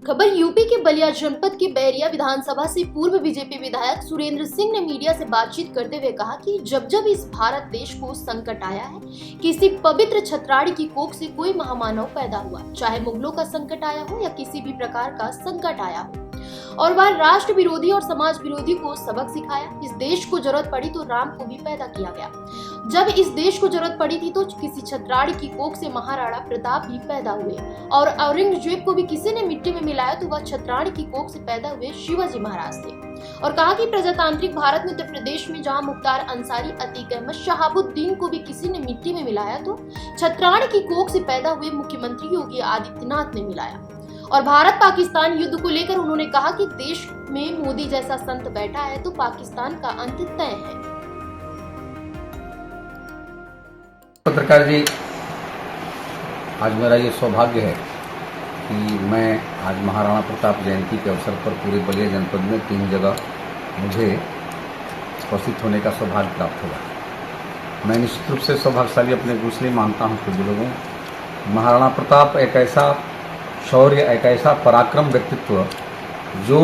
खबर यूपी के बलिया जनपद के बैरिया विधानसभा से पूर्व बीजेपी विधायक सुरेंद्र सिंह ने मीडिया से बातचीत करते हुए कहा कि जब जब इस भारत देश को संकट आया है, किसी पवित्र छत्राड़ी की कोख से कोई महामानव पैदा हुआ, चाहे मुगलों का संकट आया हो या किसी भी प्रकार का संकट आया हो, और वह राष्ट्र विरोधी और समाज विरोधी को सबक सिखाया। इस देश को जरूरत पड़ी तो राम को भी पैदा किया गया। जब इस देश को जरूरत पड़ी थी तो किसी छत्राड़ी की कोख से महाराणा प्रताप भी पैदा हुए, और औरंगजेब को भी किसी ने मिट्टी में मिलाया तो वह छत्राड़ी की कोख से पैदा हुए शिवाजी महाराज थे। और कहा कि प्रजातांत्रिक भारत में उत्तर प्रदेश में जहां मुख्तार अंसारी, अतीक अहमद, शहाबुद्दीन को भी किसी ने मिट्टी में मिलाया तो छत्राड़ी की कोख से पैदा हुए मुख्यमंत्री योगी आदित्यनाथ ने मिलाया। और भारत पाकिस्तान युद्ध को लेकर उन्होंने कहा कि देश में मोदी जैसा संत बैठा है तो पाकिस्तान का अंत तय है। पत्रकार जी, आज मेरा ये सौभाग्य है कि मैं आज महाराणा प्रताप जयंती के अवसर पर पूरे बलिया जनपद में 3 जगह मुझे उपस्थित होने का सौभाग्य प्राप्त हुआ। मैं निश्चित रूप से सौभाग्यशाली अपने को इसलिए मानता हूँ कि लोगों, महाराणा प्रताप एक ऐसा शौर्य, एक ऐसा पराक्रम व्यक्तित्व जो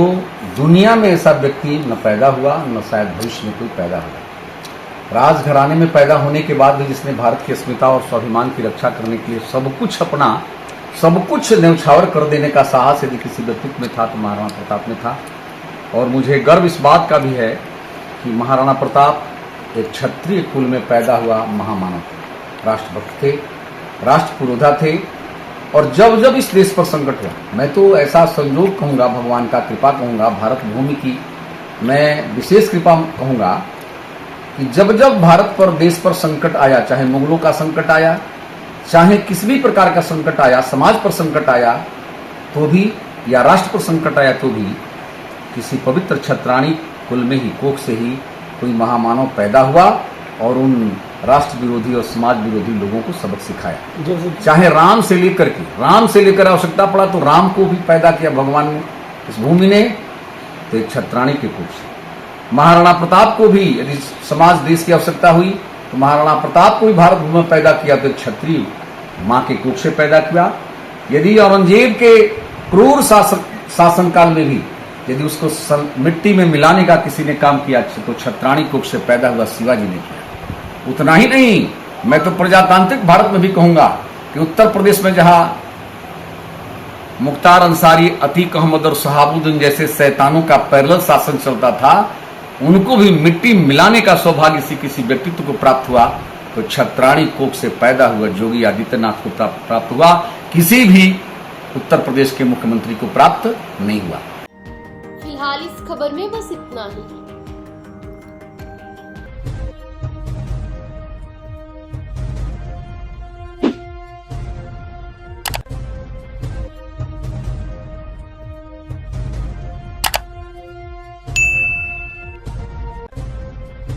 दुनिया में ऐसा व्यक्ति न पैदा हुआ, न शायद भविष्य में कोई पैदा हुआ। राजघराने में पैदा होने के बाद भी जिसने भारत की अस्मिता और स्वाभिमान की रक्षा करने के लिए सब कुछ न्यौछावर कर देने का साहस यदि किसी व्यक्तित्व में था तो महाराणा प्रताप में था। और मुझे गर्व इस बात का भी है कि महाराणा प्रताप एक क्षत्रिय कुल में पैदा हुआ महामानव थे, राष्ट्रभक्त थे, राष्ट्रपुरोधा थे। और जब जब इस देश पर संकट हुआ, मैं तो ऐसा संयोग कहूँगा, भगवान का कृपा कहूँगा, भारत भूमि की मैं विशेष कृपा कहूँगा कि जब जब भारत पर, देश पर संकट आया, चाहे मुगलों का संकट आया, चाहे किसी भी प्रकार का संकट आया, समाज पर संकट आया तो भी, या राष्ट्र पर संकट आया तो भी, किसी पवित्र छत्राणी कुल में ही, कोख से ही कोई महामानव पैदा हुआ और उन राष्ट्र विरोधी और समाज विरोधी लोगों को सबक सिखाया। चाहे राम से लेकर आवश्यकता पड़ा तो राम को भी पैदा किया भगवान ने इस भूमि ने, तो एक छत्राणी के कोख से। महाराणा प्रताप को भी यदि समाज देश की आवश्यकता हुई तो महाराणा प्रताप को भी भारत भूमि में पैदा किया, तो एक क्षत्रिय माँ के कोख से पैदा किया। यदि औरंगजेब के क्रूर शासनकाल में भी यदि उसको मिट्टी में मिलाने का किसी ने काम किया तो छत्राणी कोख से पैदा हुआ शिवाजी ने किया। उतना ही नहीं, मैं तो प्रजातांत्रिक भारत में भी कहूंगा कि उत्तर प्रदेश में जहां मुख्तार अंसारी, अतीक अहमद और शहाबुद्दीन जैसे शैतानों का पैरेलल शासन चलता था, उनको भी मिट्टी मिलाने का सौभाग्य किसी व्यक्तित्व को प्राप्त हुआ तो छत्राणी कोख से पैदा हुआ योगी आदित्यनाथ को प्राप्त हुआ। किसी भी उत्तर प्रदेश के मुख्यमंत्री को प्राप्त नहीं हुआ। फिलहाल इस खबर में बस इतना ही।